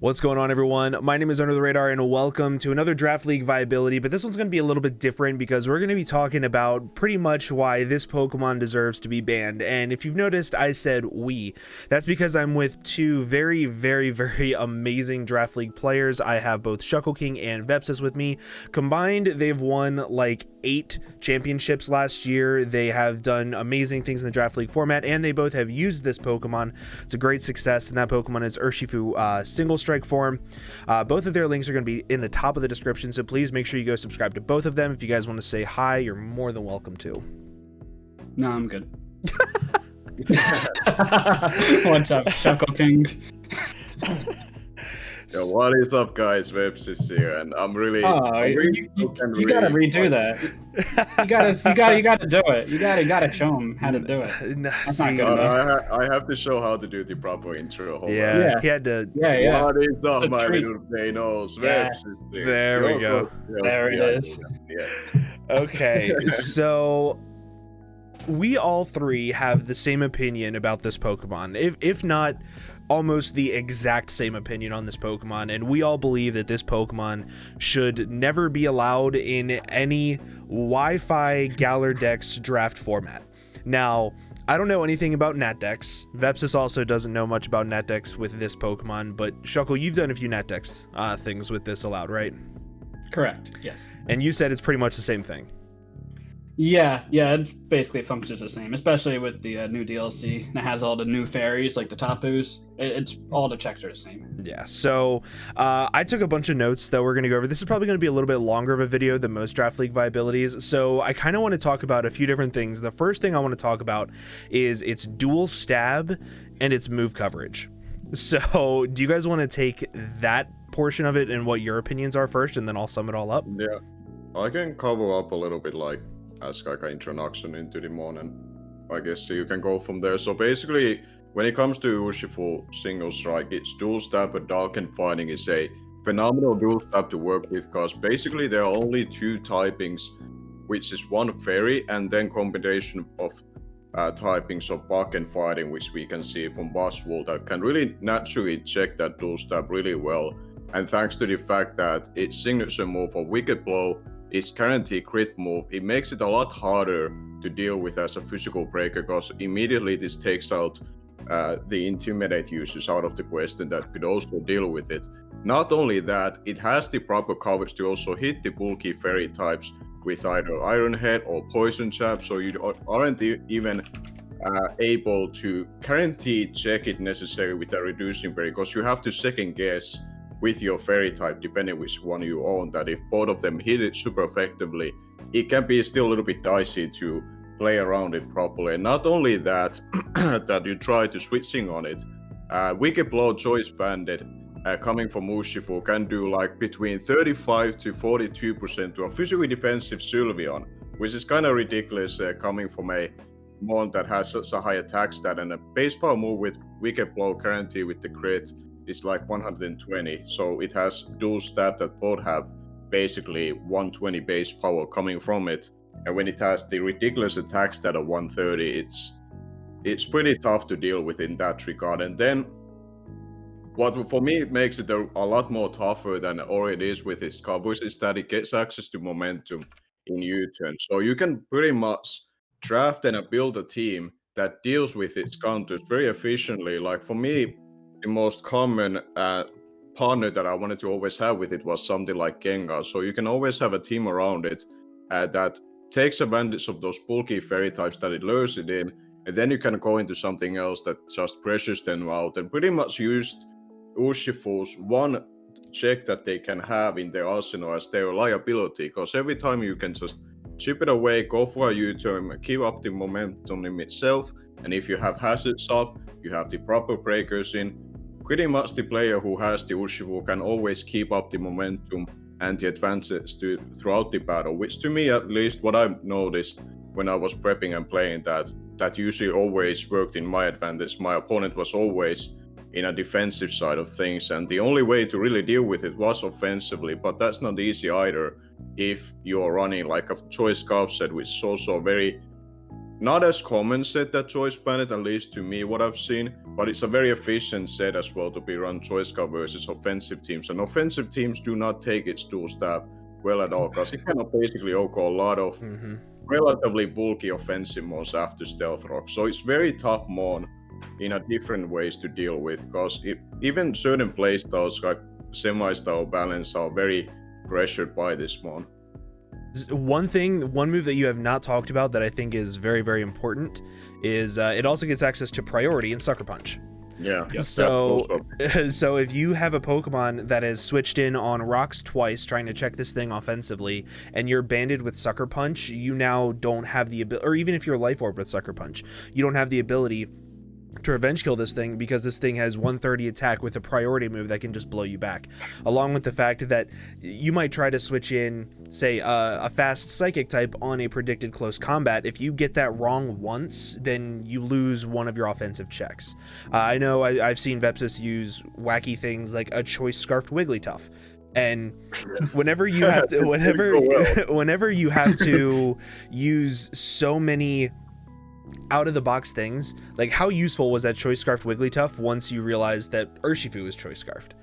What's going on, everyone? My name is Under the Radar and welcome to another Draft League Viability, but this one's going to be a little bit different because we're going to be talking about pretty much why this Pokemon deserves to be banned. And if you've noticed, I said we. That's because I'm with two very amazing Draft League players. I have both Shuckleking and Vepsis with me. Combined, they've won like 8 championships last year. They have done amazing things in the Draft League format, and they both have used this Pokemon to great success, and that Pokemon is Urshifu single strike form. Both of their links are going to be in the top of the description, so please make sure you go subscribe to both of them. If you guys want to say hi, you're more than welcome to. No, I'm good. What's up, Shuckleking? Yo, what is up, guys? Vepsis here, and I'm really. You gotta redo that. You gotta do it. You gotta show them how to do it. That's not good enough. I have to show how to do the proper intro. Yeah, he had to. Yeah. What is up, my little Thanos? Vepsis here. There we go. There it is. Yeah. Okay, so we all three have the same opinion about this Pokemon, if not almost the exact same opinion on this Pokemon, and we all believe that this Pokemon should never be allowed in any Wi-Fi Galar Dex draft format. Now, I don't know anything about NatDex. Vepsis also doesn't know much about NatDex with this Pokemon, but Shuckle, you've done a few NatDex things with this allowed, right? Correct, yes. And you said it's pretty much the same thing. Yeah, it basically functions the same, especially with the new DLC. And it has all the new fairies, like the Tapus. It's all the checks are the same. Yeah, so I took a bunch of notes that we're going to go over. This is probably going to be a little bit longer of a video than most Draft League Viabilities, so I kind of want to talk about a few different things. The first thing I want to talk about is its dual stab and its move coverage. So do you guys want to take that portion of it and what your opinions are first, and then I'll sum it all up? Yeah, I can cover up a little bit as like an introduction into the mon, and I guess you can go from there. So basically, when it comes to Urshifu single strike, its dual stab and darken fighting is a phenomenal dual stab to work with, because basically there are only 2 typings, which is one fairy and then combination of typings of bug and fighting, which we can see from Buzzwole, that can really naturally check that dual stab really well. And thanks to the fact that its signature move of Wicked Blow, its guaranteed crit move, it makes it a lot harder to deal with as a physical breaker, because immediately this takes out the Intimidate users out of the question that could also deal with it. Not only that, it has the proper coverage to also hit the bulky fairy types with either Iron Head or Poison Jab, so you aren't even able to guarantee check it necessary with a reducing fairy, because you have to second guess with your fairy type, depending which one you own, that if both of them hit it super effectively, it can be still a little bit dicey to play around it properly. And not only that, that you try to switching on it, Wicked Blow Choice Bandit coming from Urshifu can do like between 35 to 42% to a physically defensive Sylveon, which is kind of ridiculous coming from a mon that has such a high attack stat, and a base power move with Wicked Blow guarantee with the crit is like 120, so it has dual stab that both have basically 120 base power coming from it, and when it has the ridiculous attack stat of 130, it's pretty tough to deal with in that regard. And then what for me makes it a lot more tougher than it already is with its coverage is that it gets access to momentum in U-turn, so you can pretty much draft and build a team that deals with its counters very efficiently. Like for me, the most common partner that I wanted to always have with it was something like Gengar. So you can always have a team around it that takes advantage of those bulky fairy types that it lures it in, and then you can go into something else that just pressures them out, and pretty much used Urshifu's one check that they can have in their arsenal as their reliability, because every time you can just chip it away, go for a U-turn, keep up the momentum in itself, and if you have hazards up, you have the proper breakers in, pretty much the player who has the Urshifu can always keep up the momentum and the advantage throughout the battle, which to me, at least what I've noticed when I was prepping and playing, that usually always worked in my advantage. My opponent was always in a defensive side of things, and the only way to really deal with it was offensively, but that's not easy either if you're running like a choice scarf set, which is also a very not as common set that Choice Bandit, at least to me, what I've seen, but it's a very efficient set as well to be run Choice Scout versus offensive teams. And offensive teams do not take its dual stab well at all, because it can basically OHKO a lot of relatively bulky offensive mons after Stealth Rock. So it's very tough mon in a different ways to deal with, because even certain playstyles like semi-style balance are very pressured by this mon. One move that you have not talked about that I think is very, very important is it also gets access to priority and Sucker Punch. Yeah. So if you have a Pokemon that has switched in on rocks twice trying to check this thing offensively, and you're banded with Sucker Punch, you now don't have the ability, or even if you're Life Orb with Sucker Punch, you don't have the ability to revenge kill this thing, because this thing has 130 attack with a priority move that can just blow you back, along with the fact that you might try to switch in, say, a fast psychic type on a predicted close combat. If you get that wrong once, then you lose one of your offensive checks. I know I've seen Vepsis use wacky things like a choice scarfed Wigglytuff, and whenever you have to whenever you have to use so many out of the box things, like how useful was that choice scarfed Wigglytuff once you realized that Urshifu was choice scarfed?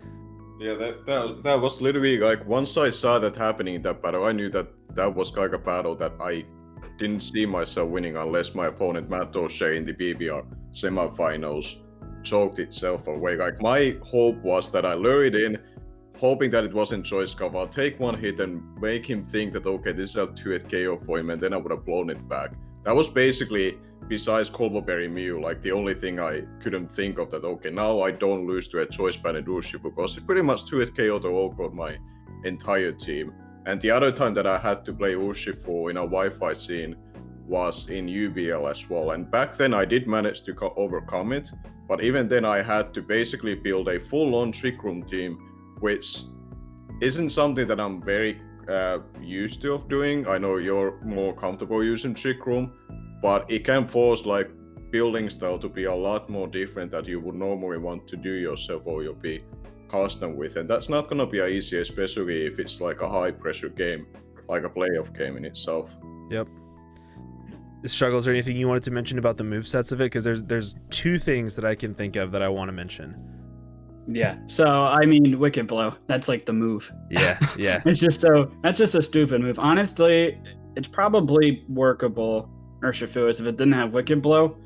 Yeah, that was literally like, once I saw that happening in that battle, I knew that was like a battle that I didn't see myself winning unless my opponent Matt O'Shea in the BBR semifinals choked itself away. Like, my hope was that I lure it in, hoping that it wasn't choice scarf. I'll take one hit and make him think that, okay, this is a 2-hit KO for him, and then I would have blown it back. That was basically, besides Colberberry Mew, like the only thing I couldn't think of, that, okay, now I don't lose to a Choice Bandit Urshifu, because it pretty much 2-hit KO to OHKO my entire team. And the other time that I had to play Urshifu in a Wi-Fi scene was in UBL as well. And back then I did manage to overcome it, but even then I had to basically build a full-on Trick Room team, which isn't something that I'm very used to of doing. I know you're more comfortable using Trick Room, but it can force like building style to be a lot more different that you would normally want to do yourself, or you'll be custom with, and that's not gonna be easy, especially if it's like a high pressure game, like a playoff game in itself. Yep. Struggle, is there anything you wanted to mention about the movesets of it? Because there's two things that I can think of that I want to mention. Yeah, so I mean, Wicked Blow, that's like the move. Yeah. That's just a stupid move. Honestly, it's probably workable, Urshifu, if it didn't have Wicked Blow.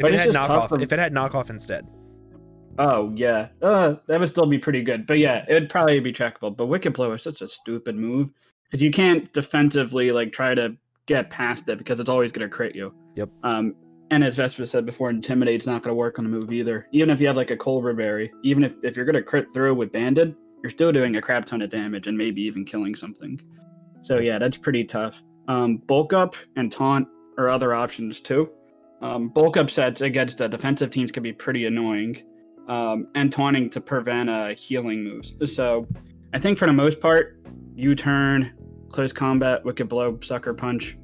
If it had knockoff instead. Oh yeah, that would still be pretty good. But yeah, it'd probably be checkable. But Wicked Blow is such a stupid move, because you can't defensively like try to get past it, because it's always gonna crit you. Yep. And as Vespa said before, Intimidate's not going to work on the move either. Even if you have like a Culver Berry, even if you're going to crit through with Banded, you're still doing a crap ton of damage and maybe even killing something. So yeah, that's pretty tough. Bulk Up and Taunt are other options too. Bulk Up sets against defensive teams can be pretty annoying. And Taunting to prevent healing moves. So I think for the most part, U-Turn, Close Combat, Wicked Blow, Sucker Punch,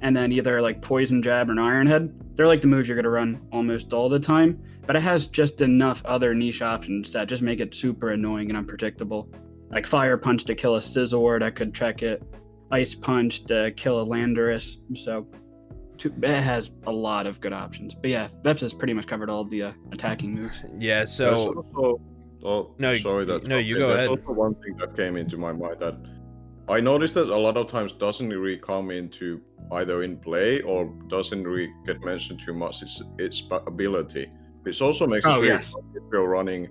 and then either like Poison Jab or an Iron Head, they're like the moves you're going to run almost all the time, but it has just enough other niche options that just make it super annoying and unpredictable. Like Fire Punch to kill a Scizor that could check it, Ice Punch to kill a Landorus, so it has a lot of good options. But yeah, Veps has pretty much covered all the attacking moves. Yeah, so... you go ahead. There's also one thing that came into my mind that I noticed that a lot of times doesn't really come into either in play or doesn't really get mentioned too much. Its ability, which also makes it great if you're running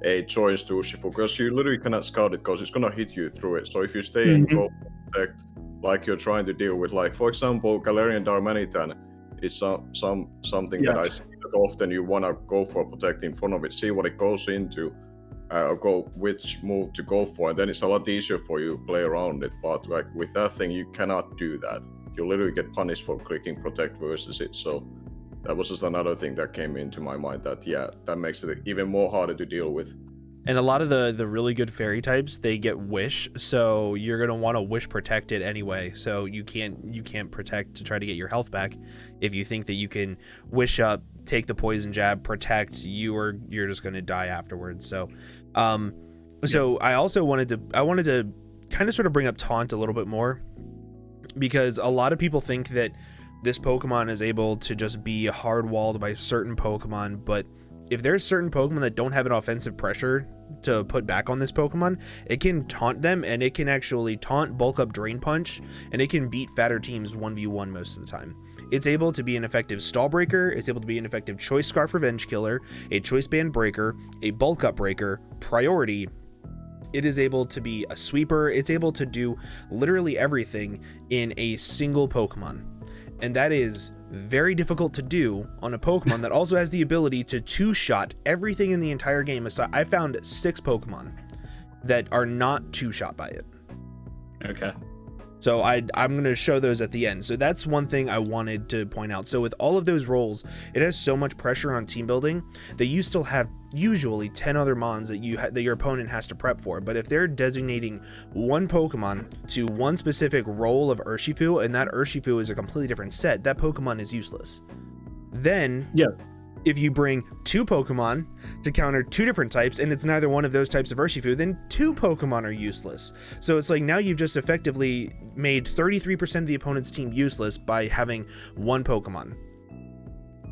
a choice to Urshifu, because you literally cannot scout it because it's gonna hit you through it. So if you stay in go protect, like you're trying to deal with, like for example, Galarian Darmanitan is something that I see that often you wanna go for protect in front of it, see what it goes into. Go which move to go for, and then it's a lot easier for you to play around it. But like with that thing, you cannot do that. You literally get punished for clicking protect versus it. So that was just another thing that came into my mind, that makes it even more harder to deal with. And a lot of the really good fairy types, they get wish, so you're gonna want to wish protect it anyway. So you can't protect to try to get your health back. If you think that you can wish up, take the poison jab, protect, you're just gonna die afterwards. So so I wanted to kind of sort of bring up taunt a little bit more, because a lot of people think that this Pokemon is able to just be hard-walled by certain Pokemon, but if there's certain Pokemon that don't have an offensive pressure to put back on this Pokemon, it can taunt them, and it can actually taunt, bulk up, Drain Punch, and it can beat fatter teams 1v1 most of the time. It's able to be an effective Stall Breaker, it's able to be an effective Choice Scarf Revenge Killer, a Choice Band Breaker, a Bulk Up Breaker, Priority. It is able to be a sweeper, it's able to do literally everything in a single Pokemon. And that is very difficult to do on a Pokemon that also has the ability to two-shot everything in the entire game. I found 6 Pokemon that are not two-shot by it. Okay. So I'm going to show those at the end. So that's one thing I wanted to point out. So with all of those roles, it has so much pressure on team building that you still have usually 10 other mons that your opponent has to prep for. But if they're designating one Pokemon to one specific role of Urshifu, and that Urshifu is a completely different set, that Pokemon is useless. Then if you bring 2 Pokemon to counter 2 different types, and it's neither one of those types of Urshifu, then 2 Pokemon are useless. So it's like now you've just effectively made 33% of the opponent's team useless by having one Pokemon.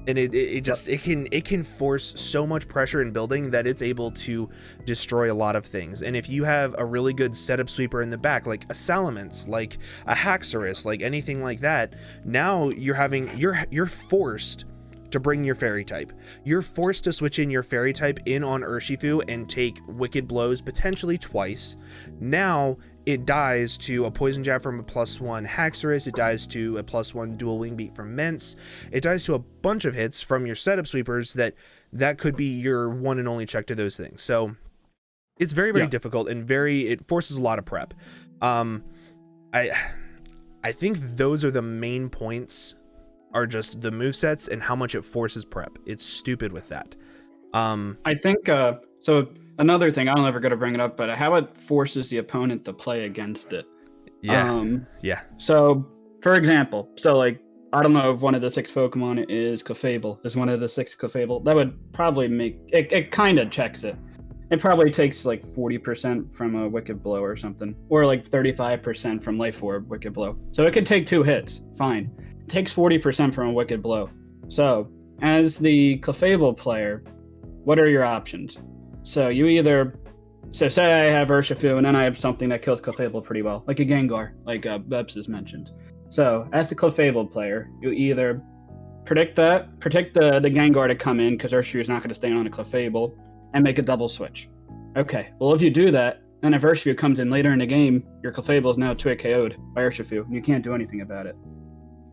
And it can force so much pressure in building that it's able to destroy a lot of things. And if you have a really good setup sweeper in the back, like a Salamence, like a Haxorus, like anything like that, now you're forced to bring your fairy type. You're forced to switch in your fairy type in on Urshifu and take Wicked Blows potentially twice. Now it dies to a Poison Jab from a +1 Haxorus, it dies to a +1 Dual Wing Beat from Mence, it dies to a bunch of hits from your setup sweepers that could be your one and only check to those things. So it's very, very difficult, and it forces a lot of prep. I think those are the main points, are just the movesets and how much it forces prep. It's stupid with that. I think, so another thing, I don't ever going to bring it up, but how it forces the opponent to play against it. Yeah. So, for example, I don't know if one of the 6 Pokemon is Clefable, is one of the 6 Clefable. That would probably make, it kind of checks it. It probably takes like 40% from a Wicked Blow or something, or like 35% from Life Orb Wicked Blow. So it could take 2 hits, fine. It takes 40% from a Wicked Blow. So, as the Clefable player, what are your options? So you either, say I have Urshifu, and then I have something that kills Clefable pretty well, like a Gengar, like Vepsis mentioned. So, as the Clefable player, you either predict the Gengar to come in, because Urshifu is not going to stay on a Clefable, and make a double switch. Okay, well if you do that, then if Urshifu comes in later in the game, your Clefable is now 2-hit KO'd by Urshifu, and you can't do anything about it.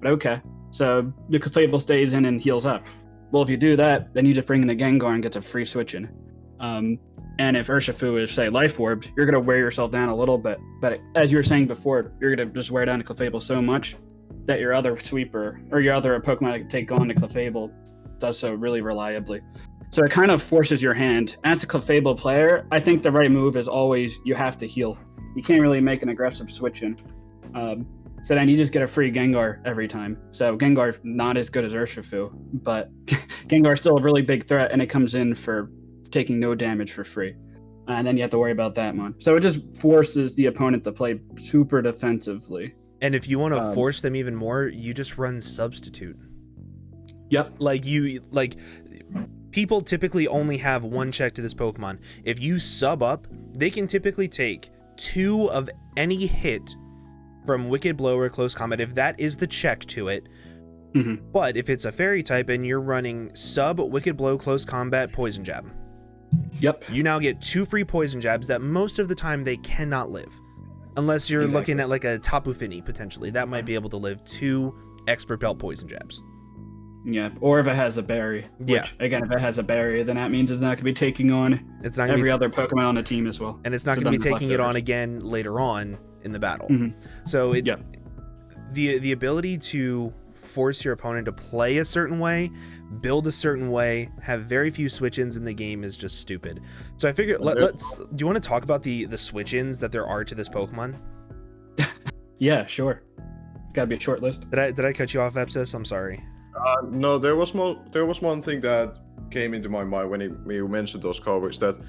But okay, so the Clefable stays in and heals up. Well, if you do that, then you just bring in the Gengar and gets a free switch in. And if Urshifu is, say, Life Orbed, you're going to wear yourself down a little bit. But as you were saying before, you're going to just wear down the Clefable so much that your other sweeper, or your other Pokemon that can take on the Clefable, does so really reliably. So it kind of forces your hand. As a Clefable player, I think the right move is always you have to heal. You can't really make an aggressive switch in. So then you just get a free Gengar every time. So Gengar's not as good as Urshifu, but Gengar's still a really big threat, and it comes in for taking no damage for free. And then you have to worry about that one. So it just forces the opponent to play super defensively. And if you want to force them even more, you just run Substitute. Yep. People typically only have one check to this Pokemon. If you sub up, they can typically take 2 of any hit from Wicked Blow or Close Combat, if that is the check to it. Mm-hmm. But if it's a Fairy type and you're running sub, Wicked Blow, Close Combat, Poison Jab. Yep. You now get 2 free Poison Jabs that most of the time they cannot live. Unless you're looking at like a Tapu Fini, potentially. That might be able to live 2 Expert Belt Poison Jabs. Yeah, or if it has a berry. Which, again, if it has a berry, then that means it's not going to be taking on every other Pokemon on the team as well. And it's not going to be taking it on again later on in the battle. Mm-hmm. So the ability to force your opponent to play a certain way, build a certain way, have very few switch-ins in the game is just stupid. So I figured, let's. Do you want to talk about the switch-ins that there are to this Pokemon? Yeah, sure. It's got to be a short list. Did I cut you off, Vepsis? I'm sorry. No, there was one thing that came into my mind when you mentioned those coverage, that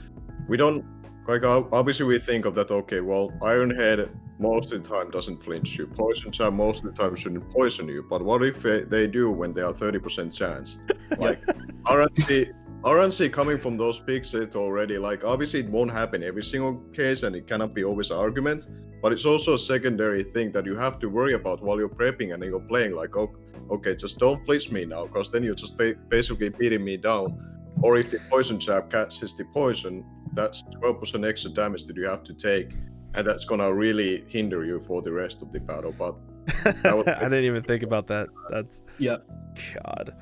we don't, like, obviously we think of that, okay, well, Iron Head most of the time doesn't flinch you. Poison jab most of the time shouldn't poison you. But what if they do when they are 30% chance? Like RNC coming from those picks it already, like obviously it won't happen every single case and it cannot be always an argument, but it's also a secondary thing that you have to worry about while you're prepping and you're playing, like, okay, just don't flinch me now, because then you're just basically beating me down. Or if the poison jab catches the poison, that's 12% extra damage that you have to take, and that's gonna really hinder you for the rest of the battle. But I didn't even think about that. That's God.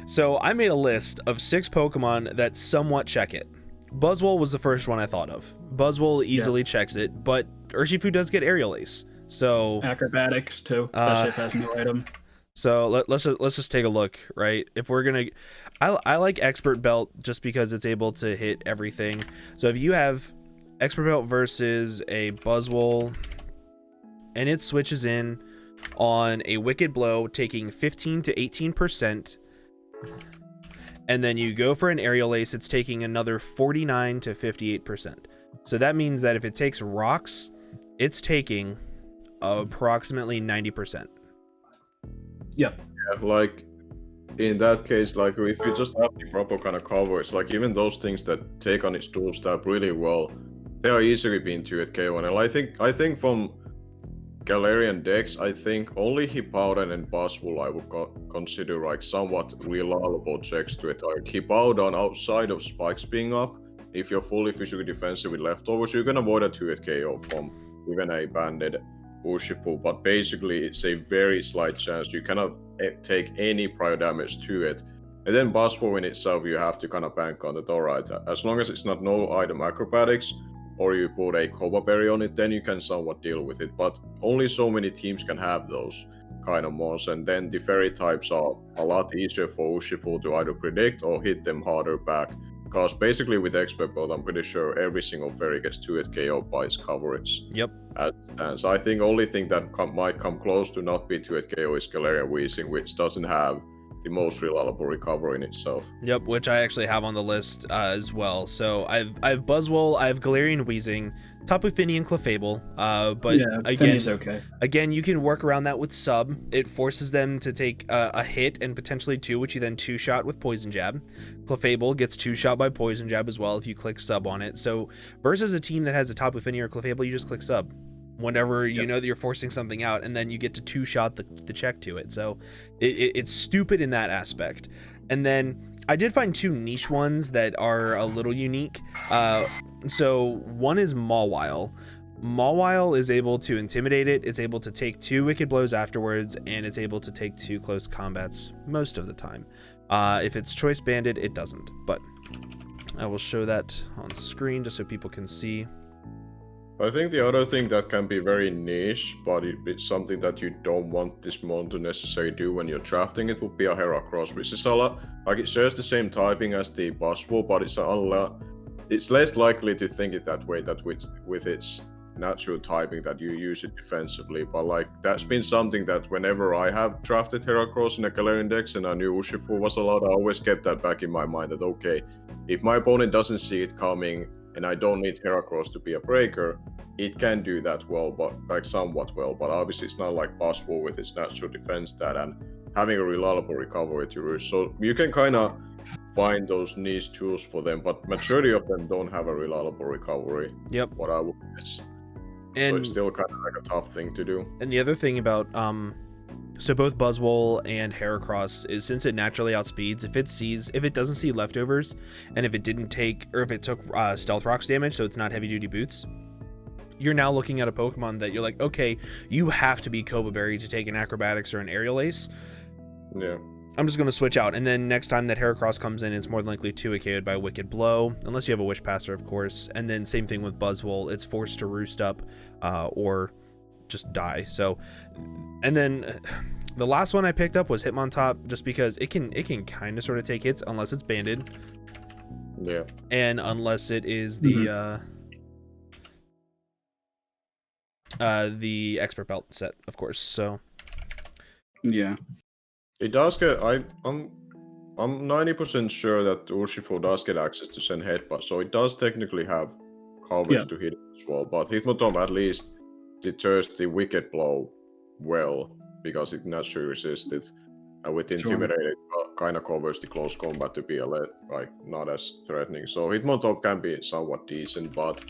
So I made a list of 6 Pokemon that somewhat check it. Buzzwole was the first one I thought of. Buzzwole easily checks it, but Urshifu does get Aerial Ace. So acrobatics too, especially if it has no item. So let's just take a look, right? If we're gonna, I like Expert Belt just because it's able to hit everything. So if you have Expert Belt versus a Buzzwole, and it switches in on a Wicked Blow, taking 15 to 18%, and then you go for an Aerial Ace, it's taking another 49 to 58%. So that means that if it takes rocks, it's taking approximately 90%. Yep. Yeah, like in that case, like if you just have the proper kind of coverage, like even those things that take on its tool stab really well, they are easily being 2 at KO. And I think from Galarian decks, I think only Hippowdon and Buzzwole I would consider like somewhat reliable checks to it. Like Hippowdon, outside of spikes being up, if you're fully physically defensive with leftovers, you can avoid a 2 at KO from even a banded Urshifu, but basically it's a very slight chance. You cannot take any prior damage to it. And then Buzzwole in itself, you have to kind of bank on it. Alright, as long as it's not no item acrobatics, or you put a Cobra Berry on it, then you can somewhat deal with it. But only so many teams can have those kind of mons, and then the fairy types are a lot easier for Urshifu to either predict or hit them harder back. Because basically with Expert Belt, I'm pretty sure every single fairy gets 2 at KO by its coverage. Yep. As it stands. I think only thing that might come close to not be 2 at KO is Galarian Weezing, which doesn't have the most reliable recovery in itself. Yep, which I actually have on the list as well. So I've Buzzwole, I have Galarian Weezing, Tapu Fini and Clefable. But again, you can work around that with sub. It forces them to take a hit and potentially 2, which you then 2-shot with Poison Jab. Clefable gets 2-shot by Poison Jab as well if you click sub on it. So versus a team that has a Tapu Fini or Clefable, you just click sub whenever you know that you're forcing something out, and then you get to 2-shot the check to it. So it's stupid in that aspect. And then I did find 2 niche ones that are a little unique. So one is Mawile. Mawile is able to intimidate it. It's able to take 2 wicked blows afterwards, and it's able to take 2 close combats most of the time. If it's choice banded, it doesn't, but I will show that on screen just so people can see. I think the other thing that can be very niche, but it's something that you don't want this mon to necessarily do when you're drafting it, would be a Heracross, which is a lot, like it shares the same typing as the Buzzwole, but it's less likely to think it that way, that with its natural typing that you use it defensively. But like that's been something that whenever I have drafted Heracross in a Galarian decks and I knew Urshifu was allowed, I always kept that back in my mind that okay, if my opponent doesn't see it coming and I don't need Heracross to be a breaker, it can do that well, but like somewhat well. But obviously it's not like Buzzwole with its natural defense stat and having a reliable recovery to Rush. So you can kind of find those niche tools for them, but majority of them don't have a reliable recovery. Yep. What I would guess. And so it's still kind of like a tough thing to do. And the other thing about so both Buzzwole and Heracross is, since it naturally outspeeds, if it doesn't see leftovers, and if it didn't take, or if it took Stealth Rocks damage, so it's not heavy duty boots, you're now looking at a Pokemon that you're like, okay, you have to be Cobra Berry to take an Acrobatics or an Aerial Ace. Yeah. I'm just going to switch out, and then next time that Heracross comes in, it's more than likely 2-KO'd by a Wicked Blow, unless you have a Wish Passer, of course. And then same thing with Buzzwole, it's forced to roost up or just die. So, and then the last one I picked up was Hitmontop, just because it can kind of sort of take hits unless it's banded. Yeah. And unless it is the Expert Belt set, of course. So yeah. It does get. I'm 90% sure that Urshifu does get access to Send Headbutt, so it does technically have coverage to hit it as well. But Hitmontop at least deters the Wicked Blow well, because it naturally resists it. And with Intimidate, it kind of covers the close combat to be like not as threatening. So Hitmontop can be somewhat decent, but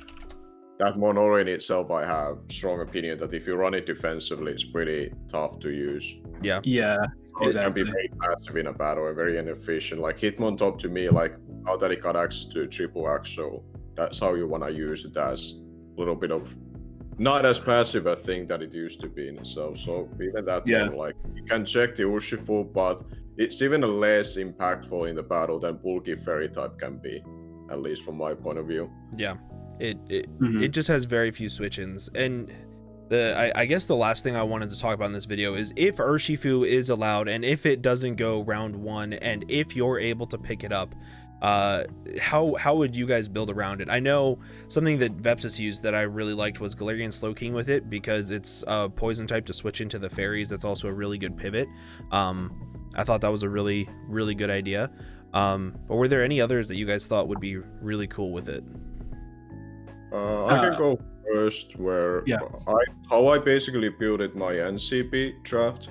that Monoro in itself, I have strong opinion that if you run it defensively, it's pretty tough to use. Yeah. Yeah. It Exactly. can be very passive in a battle and very inefficient. Like Hitmontop to me, like now that it got access to triple axe, so that's how you want to use it, as a little bit of not as passive a thing that it used to be in itself. So even that one, like you can check the Urshifu, but it's even less impactful in the battle than bulky fairy type can be, at least from my point of view. Yeah. It just has very few switch-ins. And I guess the last thing I wanted to talk about in this video is if Urshifu is allowed, and if it doesn't go round 1, and if you're able to pick it up, how would you guys build around it? I know something that Vepsis used that I really liked was Galarian Slowking with it, because it's a poison type to switch into the fairies. That's also a really good pivot. I thought that was a really good idea. But were there any others that you guys thought would be really cool with it? I can go first, where how I basically built my NCP draft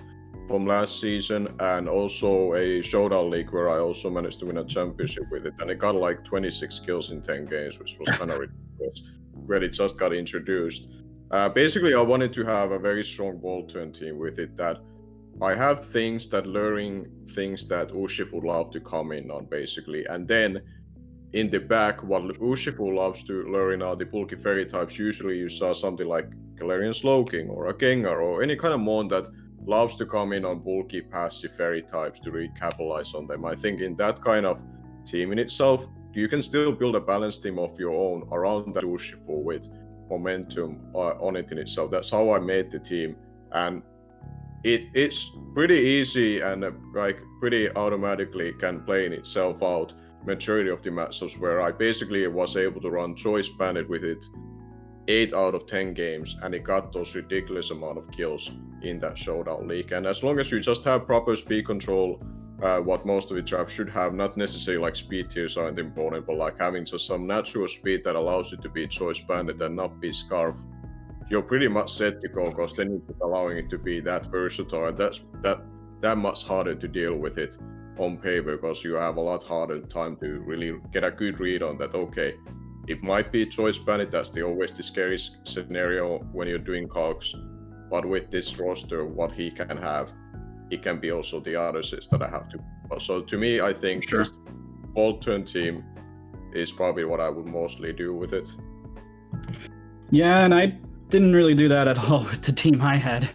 from last season, and also a showdown league where I also managed to win a championship with it, and it got like 26 kills in 10 games, which was kind of ridiculous when it just got introduced. Basically, I wanted to have a very strong Volt Turn team with it, that I have things that luring things that Urshifu would love to come in on, basically, and then in the back, what Urshifu loves to lure in are the bulky fairy types. Usually you saw something like Galarian Slowking or a Gengar or any kind of mon that loves to come in on bulky passive fairy types to recapitalize on them. I think in that kind of team in itself, you can still build a balanced team of your own around that Urshifu with momentum on it in itself. That's how I made the team, and it's pretty easy and like pretty automatically can play in itself out majority of the matchups, where I basically was able to run Choice Bandit with it 8 out of 10 games, and it got those ridiculous amount of kills in that showdown league. And as long as you just have proper speed control, what most of the drafts should have, not necessarily like speed tiers aren't important, but like having just some natural speed that allows you to be Choice Bandit and not be Scarf, you're pretty much set to go, because then you're allowing it to be that versatile, and that's that much harder to deal with it on paper, because you have a lot harder time to really get a good read on that. Okay, it might be Choice Bandit, that's always the scariest scenario when you're doing cogs, but with this roster, what he can have, it can be also the other sets that I have to. So to me, I think just Volt Turn team is probably what I would mostly do with it. Yeah, and I didn't really do that at all with the team I had.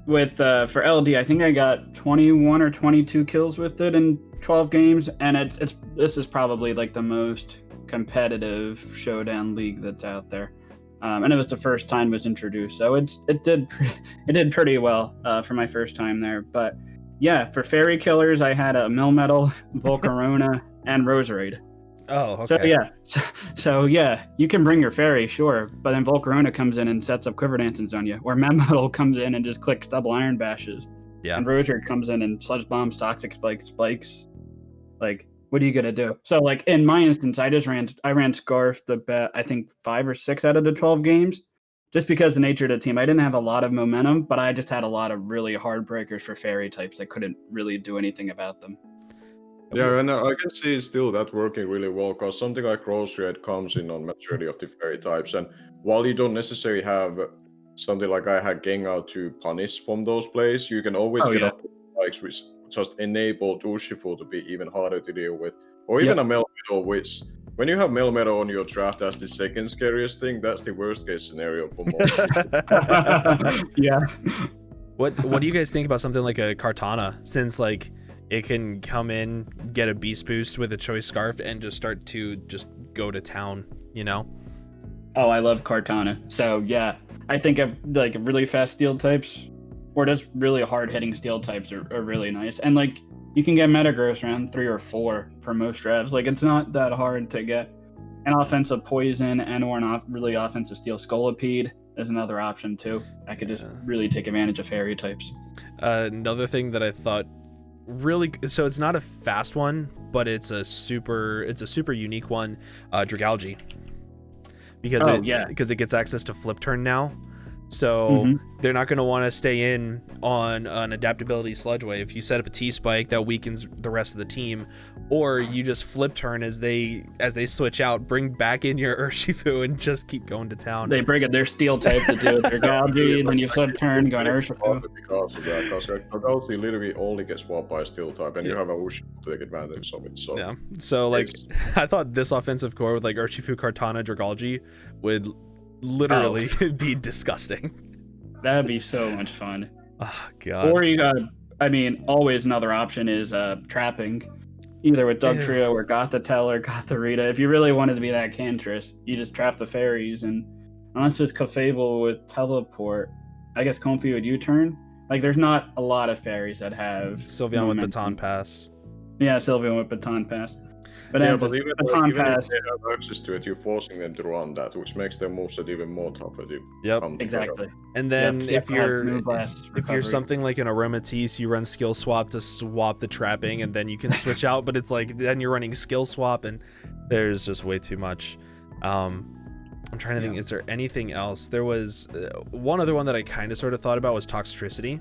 For LD, I think I got 21 or 22 kills with it in 12 games, and this is probably like the most competitive showdown league that's out there. And it was the first time it was introduced, so it did pretty well for my first time there. But yeah, for fairy killers, I had a Millmetal, Volcarona, and Roserade. Oh, okay. So yeah, you can bring your fairy, sure, but then Volcarona comes in and sets up Quiver Dances on you, or Millmetal comes in and just clicks double Iron Bashes. Yeah. And Roserade comes in and Sludge Bombs, Toxic Spikes. Like, what are you gonna do? So like in my instance, I ran Scarf I think 5 or 6 out of the 12 games, just because the nature of the team. I didn't have a lot of momentum, but I just had a lot of really hard breakers for fairy types that couldn't really do anything about them. Yeah, and I can see still that working really well, because something like Roserade comes in on majority of the fairy types, and while you don't necessarily have something like I had Gengar to punish from those plays, you can always get up spikes which just enable Urshifu to be even harder to deal with, or even a Melmetal, which when you have Melmetal on your draft as the second scariest thing, that's the worst case scenario for most people. Yeah. What do you guys think about something like a Kartana, since like it can come in, get a beast boost with a Choice Scarf, and just start to just go to town, you know? Oh, I love Kartana. So yeah, I think of like really fast steel types, or just really hard hitting steel types are really nice. And like you can get Metagross around 3 or 4 for most drafts. Like it's not that hard to get an offensive poison or an really offensive steel Scolipede. There's another option too. I could just really take advantage of fairy types. Another thing that I thought really, so it's not a fast one, but it's a super unique one, Dragalge, because yeah. because it gets access to flip turn now. So they're not going to want to stay in on an adaptability sludge wave. If you set up a T-spike, that weakens the rest of the team, or you just flip turn as they switch out, bring back in your Urshifu and just keep going to town. They bring in their steel type to do it. Their Galgi, then you flip turn, go on Urshifu. Because of that, because Galgi literally only gets swapped by steel type, and you have a Urshifu to take advantage of it. So yeah, so like I thought this offensive core with like Urshifu, Kartana, Dragalge would literally be disgusting. That'd be so much fun. Oh god. Or you got, I mean, always another option is trapping, either with Dugtrio or Gothitelle or Gothorita. If you really wanted to be that cantress, you just trap the fairies, and unless it's Clefable with teleport, I guess Comfy would U-turn. Like, there's not a lot of fairies that have Sylveon with Baton Pass. Yeah, Sylveon with Baton Pass. But yeah, yeah, but even Baton if Pass. they have access to it, you're forcing them to run that, which makes their moveset even more tougher to come Exactly. And then if you're recovery. something like an Aromatisse, you run skill swap to swap the trapping, and then you can switch out. But it's like then you're running skill swap, and there's just way too much. I'm trying to think. Is there anything else? There was one other one that I kind of sort of thought about was Toxtricity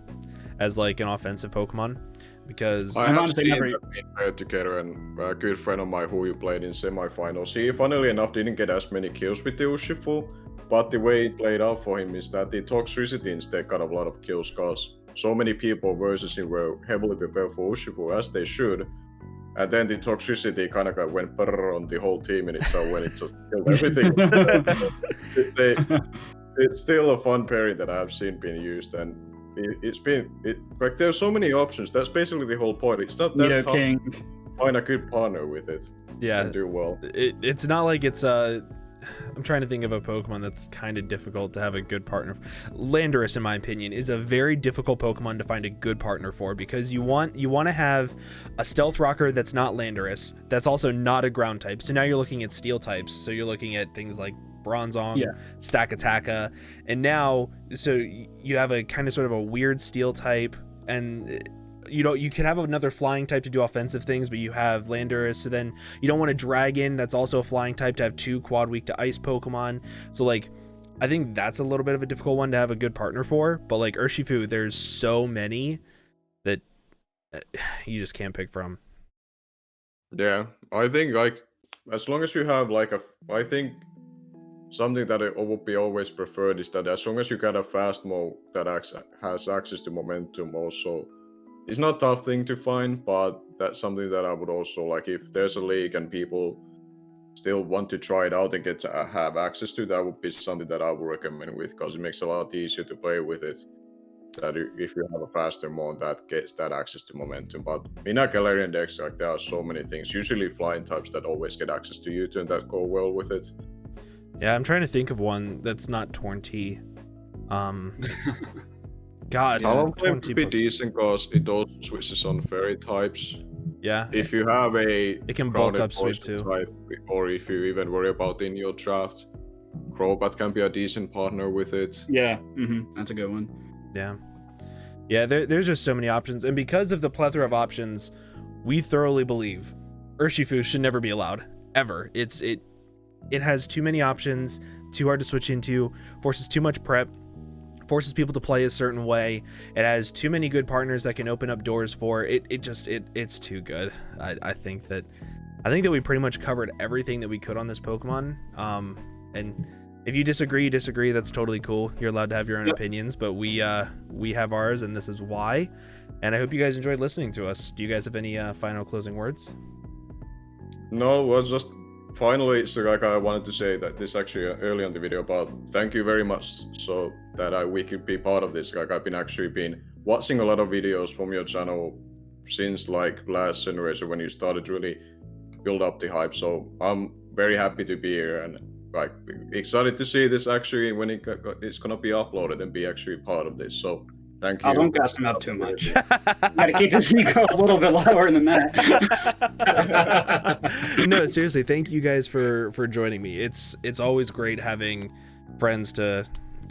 as like an offensive Pokemon. Because I have seen together, and a good friend of mine who you played in semifinals, he funnily enough didn't get as many kills with the Urshifu, but the way it played out for him is that the Toxtricity instead got a lot of kills, because so many people versus him were heavily prepared for Urshifu, as they should, and then the Toxtricity kind of went brrr on the whole team in itself when it just killed everything. It's still a fun pairing that I've seen being used, and it's been like there's so many options. That's basically the whole point. It's not that tough to find a good partner with it. Yeah, and do well. It's not like it's I'm trying to think of a Pokemon that's kind of difficult to have a good partner. Landorus, in my opinion, is a very difficult Pokemon to find a good partner for, because you want to have a Stealth Rocker that's not Landorus, that's also not a ground type. So now you're looking at steel types. So you're looking at things like Bronzong, Stakataka, and now so you have a kind of sort of a weird steel type, and you can have another flying type to do offensive things, but you have Landorus, so then you don't want a Dragon that's also a flying type to have two quad weak to ice Pokemon. So like I think that's a little bit of a difficult one to have a good partner for, but like Urshifu, there's so many that you just can't pick from. Yeah, I think like as long as you have like I think something that it would be always preferred is that as long as you got a fast mode that has access to momentum also. It's not a tough thing to find, but that's something that I would also like. If there's a league and people still want to try it out and get to have access to, that would be something that I would recommend with, because it makes it a lot easier to play with it. That if you have a faster mod that gets that access to momentum. But in a Galarian decks, like there are so many things, usually flying types that always get access to you and that go well with it. Yeah, I'm trying to think of one that's not Torn T. God, Talon Flame could be decent because it also switches on fairy types. Yeah. If you have it can bulk up sweep too. Type, or if you even worry about in your draft, Crobat can be a decent partner with it. Yeah, that's a good one. Yeah, there's just so many options, and because of the plethora of options, we thoroughly believe Urshifu should never be allowed ever. It has too many options, too hard to switch into, forces too much prep, forces people to play a certain way. It has too many good partners that can open up doors for it. It's too good. I think that we pretty much covered everything that we could on this Pokemon. And if you disagree, that's totally cool. You're allowed to have your own opinions, but we have ours, and this is why. And I hope you guys enjoyed listening to us. Do you guys have any final closing words? No, well, just finally, so like I wanted to say that this actually early on the video, but thank you very much so that we could be part of this. Like I've been watching a lot of videos from your channel since like last generation when you started really build up the hype. So I'm very happy to be here and like excited to see this actually when it's gonna be uploaded and be actually part of this. So thank you. I don't gas him up too much. Gotta keep his ego a little bit lower than that. No, seriously, thank you guys for joining me. It's always great having friends to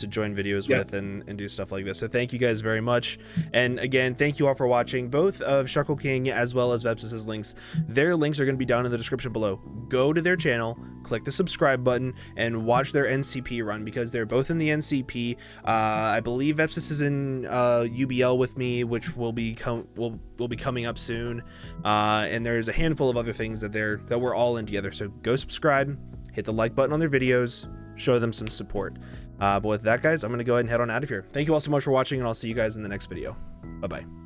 join videos with and do stuff like this. So thank you guys very much. And again, thank you all for watching. Both of Shuckleking as well as Vepsis' links, their links are going to be down in the description below. Go to their channel, click the subscribe button, and watch their NCP run, because they're both in the NCP. I believe Vepsis is in UBL with me, which will be coming up soon. And there's a handful of other things that we're all in together. So go subscribe, hit the like button on their videos, show them some support. But with that, guys, I'm going to go ahead and head on out of here. Thank you all so much for watching, and I'll see you guys in the next video. Bye-bye.